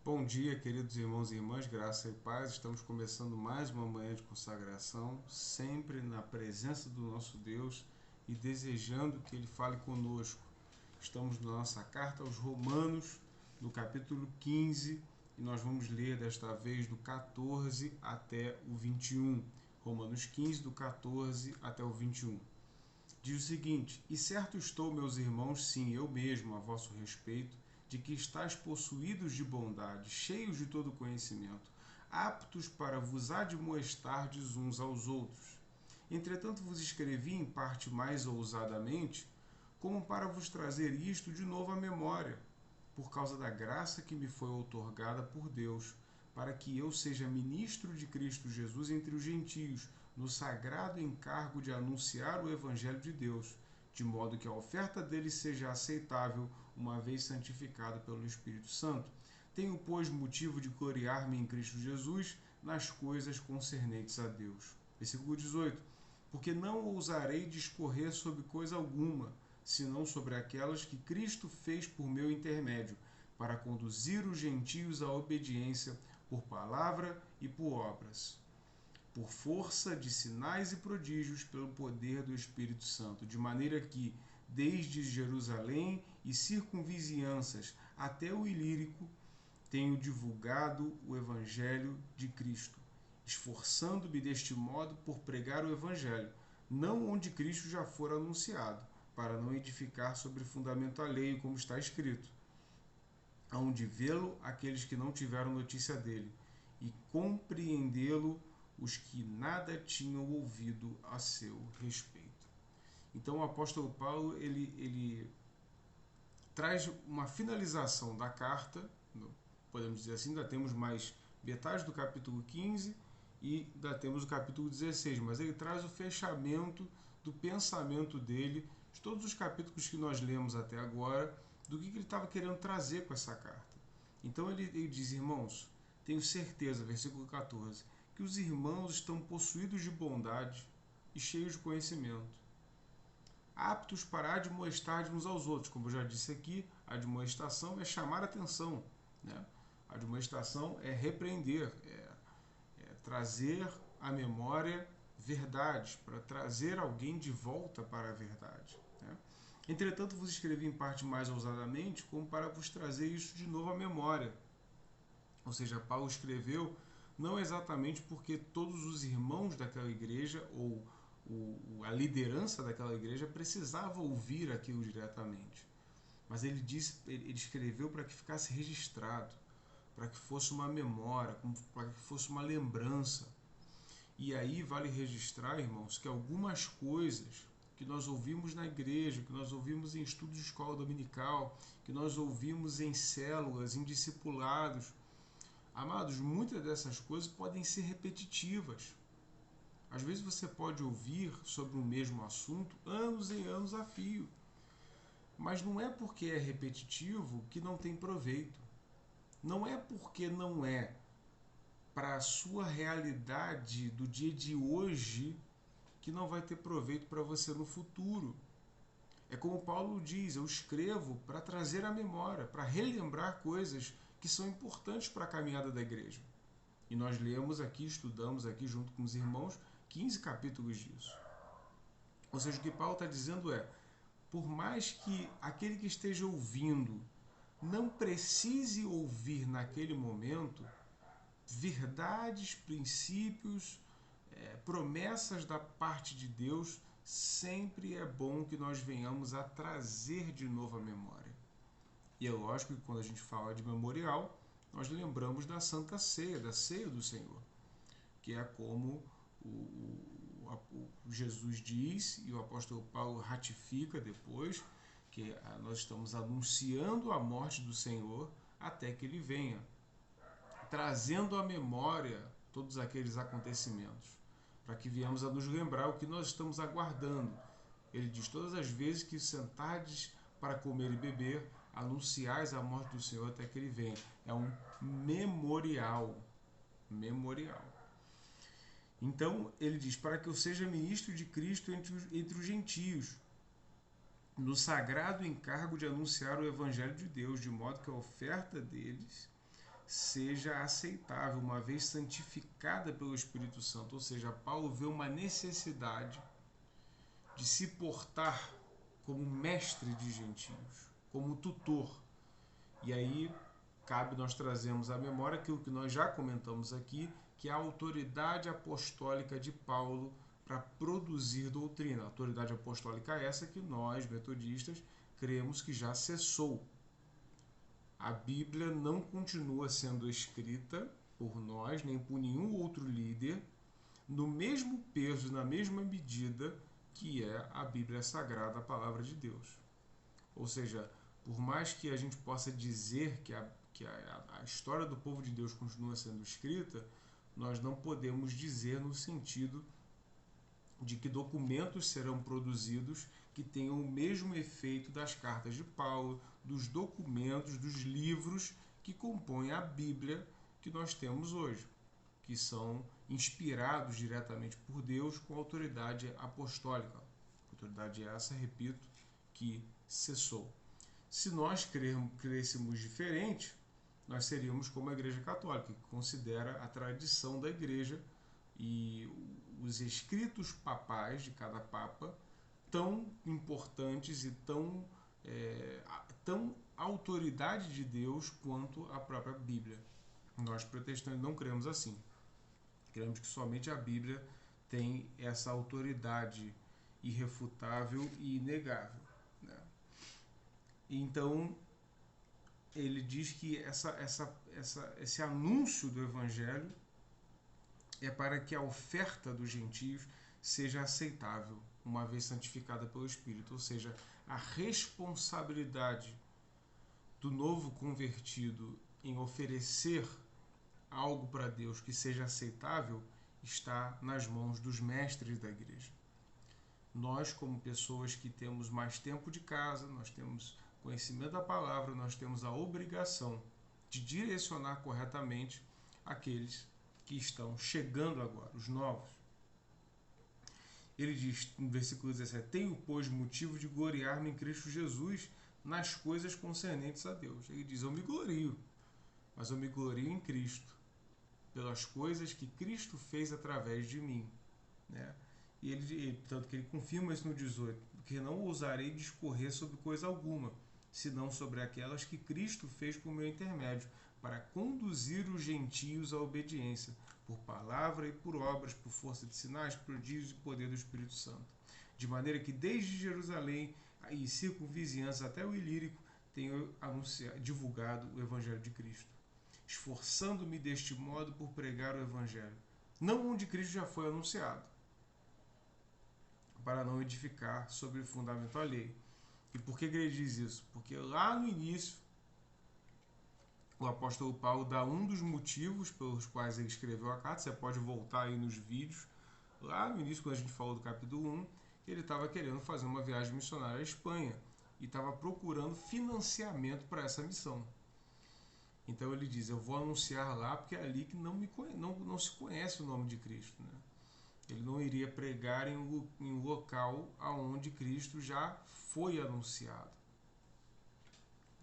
Bom dia, queridos irmãos e irmãs, graça e paz. Estamos começando mais uma manhã de consagração, sempre na presença do nosso Deus e desejando que Ele fale conosco. Estamos na nossa carta aos Romanos, no capítulo 15, e nós vamos ler desta vez do 14 até o 21. Romanos 15, do 14 até o 21. Diz o seguinte: E certo estou, meus irmãos, sim, eu mesmo, a vosso respeito, de que estáis possuídos de bondade, cheios de todo conhecimento, aptos para vos admoestardes uns aos outros. Entretanto vos escrevi em parte mais ousadamente, como para vos trazer isto de novo à memória, por causa da graça que me foi outorgada por Deus, para que eu seja ministro de Cristo Jesus entre os gentios, no sagrado encargo de anunciar o Evangelho de Deus, de modo que a oferta dele seja aceitável, uma vez santificado pelo Espírito Santo. Tenho, pois, motivo de gloriar-me em Cristo Jesus nas coisas concernentes a Deus. Versículo 18. Porque não ousarei discorrer sobre coisa alguma, senão sobre aquelas que Cristo fez por meu intermédio, para conduzir os gentios à obediência por palavra e por obras, por força de sinais e prodígios pelo poder do Espírito Santo, de maneira que, desde Jerusalém e circunvizinhanças até o Ilírico, tenho divulgado o Evangelho de Cristo, esforçando-me deste modo por pregar o Evangelho, não onde Cristo já for anunciado, para não edificar sobre fundamento alheio, como está escrito, aonde vê-lo aqueles que não tiveram notícia dele, e compreendê-lo os que nada tinham ouvido a seu respeito. Então o apóstolo Paulo ele traz uma finalização da carta, podemos dizer assim, ainda temos mais metade do capítulo 15 e ainda temos o capítulo 16, mas ele traz o fechamento do pensamento dele, de todos os capítulos que nós lemos até agora, do que ele estava querendo trazer com essa carta. Então ele diz: irmãos, tenho certeza, versículo 14, que os irmãos estão possuídos de bondade e cheios de conhecimento, aptos para admoestar uns aos outros. Como eu já disse aqui, a admoestação é chamar a atenção, né? A admoestação é repreender, é trazer à memória verdades, para trazer alguém de volta para a verdade, né? Entretanto, vos escrevi em parte mais ousadamente, como para vos trazer isso de novo à memória. Ou seja, Paulo escreveu não exatamente porque todos os irmãos daquela igreja ou a liderança daquela igreja precisava ouvir aquilo diretamente, mas ele escreveu para que ficasse registrado, para que fosse uma memória, para que fosse uma lembrança. E aí vale registrar, irmãos, que algumas coisas que nós ouvimos na igreja, que nós ouvimos em estudos de escola dominical, que nós ouvimos em células, em discipulados, amados, muitas dessas coisas podem ser repetitivas. Às vezes você pode ouvir sobre o mesmo assunto anos e anos a fio, mas não é porque é repetitivo que não tem proveito. Não é porque não é para a sua realidade do dia de hoje que não vai ter proveito para você no futuro. É como Paulo diz: eu escrevo para trazer à memória, para relembrar coisas que são importantes para a caminhada da igreja. E nós lemos aqui, estudamos aqui junto com os irmãos 15 capítulos disso. Ou seja, o que Paulo está dizendo é: por mais que aquele que esteja ouvindo não precise ouvir naquele momento, verdades, princípios, promessas da parte de Deus, sempre é bom que nós venhamos a trazer de novo à memória. E é lógico que quando a gente fala de memorial, nós lembramos da Santa Ceia, da Ceia do Senhor, que é como o Jesus diz, e o apóstolo Paulo ratifica depois, que nós estamos anunciando a morte do Senhor até que ele venha, trazendo à memória todos aqueles acontecimentos, para que viemos a nos lembrar o que nós estamos aguardando. Ele diz: todas as vezes que sentardes para comer e beber, anunciais a morte do Senhor até que ele venha. É um memorial. Memorial. Então ele diz: para que eu seja ministro de Cristo entre os gentios, no sagrado encargo de anunciar o Evangelho de Deus, de modo que a oferta deles seja aceitável, uma vez santificada pelo Espírito Santo. Ou seja, Paulo vê uma necessidade de se portar como mestre de gentios, como tutor. E aí cabe nós trazermos à memória aquilo que nós já comentamos aqui, que é a autoridade apostólica de Paulo para produzir doutrina. A autoridade apostólica é essa que nós, metodistas, cremos que já cessou. A Bíblia não continua sendo escrita por nós, nem por nenhum outro líder, no mesmo peso, na mesma medida que é a Bíblia Sagrada, a Palavra de Deus. Ou seja, por mais que a gente possa dizer que a história do povo de Deus continua sendo escrita, nós não podemos dizer no sentido de que documentos serão produzidos que tenham o mesmo efeito das cartas de Paulo, dos documentos, dos livros que compõem a Bíblia que nós temos hoje, que são inspirados diretamente por Deus com autoridade apostólica. Autoridade essa, repito, que cessou. Se nós crêssemos diferente, nós seríamos como a Igreja Católica, que considera a tradição da Igreja e os escritos papais de cada Papa tão importantes e tão autoridade de Deus quanto a própria Bíblia. Nós protestantes não cremos assim. Cremos que somente a Bíblia tem essa autoridade irrefutável e inegável. Né? Então, ele diz que esse anúncio do Evangelho é para que a oferta dos gentios seja aceitável, uma vez santificada pelo Espírito. Ou seja, a responsabilidade do novo convertido em oferecer algo para Deus que seja aceitável está nas mãos dos mestres da igreja. Nós, como pessoas que temos mais tempo de casa, nós temos conhecimento da palavra, nós temos a obrigação de direcionar corretamente aqueles que estão chegando agora, os novos. Ele diz no versículo 17: tenho, pois, motivo de gloriar-me em Cristo Jesus nas coisas concernentes a Deus. Ele diz: eu me glorio, mas eu me glorio em Cristo, pelas coisas que Cristo fez através de mim. Né? E tanto que ele confirma isso no 18, porque não ousarei discorrer sobre coisa alguma, senão sobre aquelas que Cristo fez por meu intermédio, para conduzir os gentios à obediência, por palavra e por obras, por força de sinais, prodígios e poder do Espírito Santo. De maneira que desde Jerusalém e circunvizinhança até o Ilírico tenho divulgado o Evangelho de Cristo, esforçando-me deste modo por pregar o Evangelho, não onde Cristo já foi anunciado, para não edificar sobre o fundamento alheio. E por que ele diz isso? Porque lá no início, o apóstolo Paulo dá um dos motivos pelos quais ele escreveu a carta. Você pode voltar aí nos vídeos. Lá no início, quando a gente falou do capítulo 1, ele estava querendo fazer uma viagem missionária à Espanha e estava procurando financiamento para essa missão. Então ele diz: eu vou anunciar lá porque é ali que não se conhece o nome de Cristo. Né? Ele não iria pregar em um local onde Cristo já foi anunciado.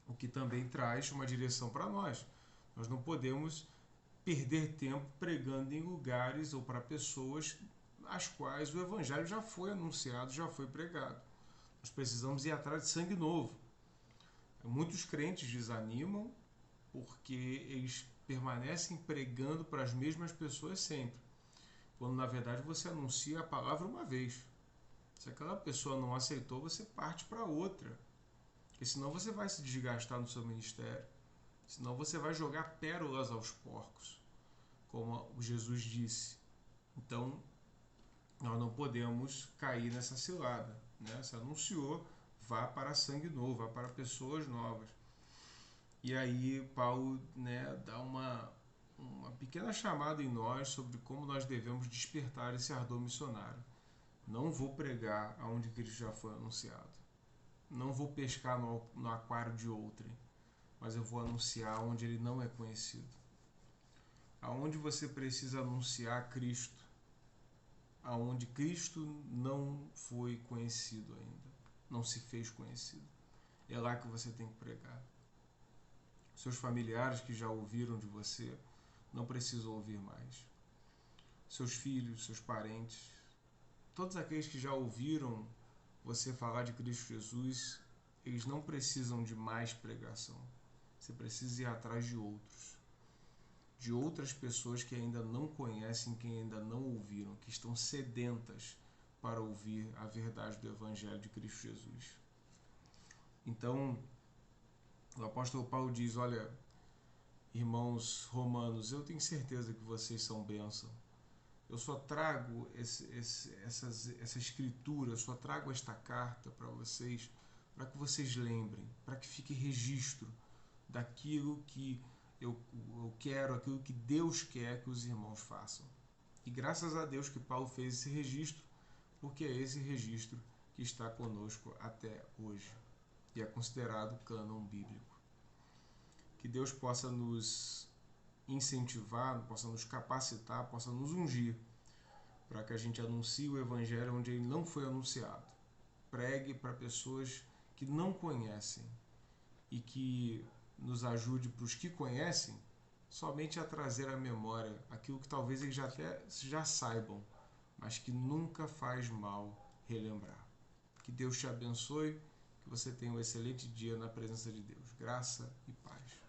O que também traz uma direção para nós. Nós não podemos perder tempo pregando em lugares ou para pessoas às quais o Evangelho já foi anunciado, já foi pregado. Nós precisamos ir atrás de sangue novo. Muitos crentes desanimam porque eles permanecem pregando para as mesmas pessoas sempre, quando na verdade você anuncia a palavra uma vez. Se aquela pessoa não aceitou, você parte para outra. Porque senão você vai se desgastar no seu ministério. Senão você vai jogar pérolas aos porcos, como Jesus disse. Então, nós não podemos cair nessa cilada. Né? Se anunciou, vá para sangue novo, vá para pessoas novas. E aí Paulo, né, dá uma pequena chamada em nós sobre como nós devemos despertar esse ardor missionário. Não vou pregar aonde Cristo já foi anunciado. Não vou pescar no aquário de outrem, mas eu vou anunciar onde ele não é conhecido. Aonde você precisa anunciar Cristo, aonde Cristo não foi conhecido ainda, não se fez conhecido. É lá que você tem que pregar. Seus familiares que já ouviram de você não precisam ouvir mais. Seus filhos, seus parentes, todos aqueles que já ouviram você falar de Cristo Jesus, eles não precisam de mais pregação. Você precisa ir atrás de outras pessoas que ainda não conhecem, que ainda não ouviram, que estão sedentas para ouvir a verdade do Evangelho de Cristo Jesus. Então, o apóstolo Paulo diz, olha, irmãos romanos, eu tenho certeza que vocês são bênção. Eu só trago essa escritura, eu só trago esta carta para vocês, para que vocês lembrem, para que fique registro daquilo que eu quero, aquilo que Deus quer que os irmãos façam. E graças a Deus que Paulo fez esse registro, porque é esse registro que está conosco até hoje e é considerado cânon bíblico. Que Deus possa nos incentivar, possa nos capacitar, possa nos ungir para que a gente anuncie o Evangelho onde ele não foi anunciado. Pregue para pessoas que não conhecem e que nos ajude para os que conhecem somente a trazer à memória aquilo que talvez eles já saibam, mas que nunca faz mal relembrar. Que Deus te abençoe, que você tenha um excelente dia na presença de Deus. Graça e paz.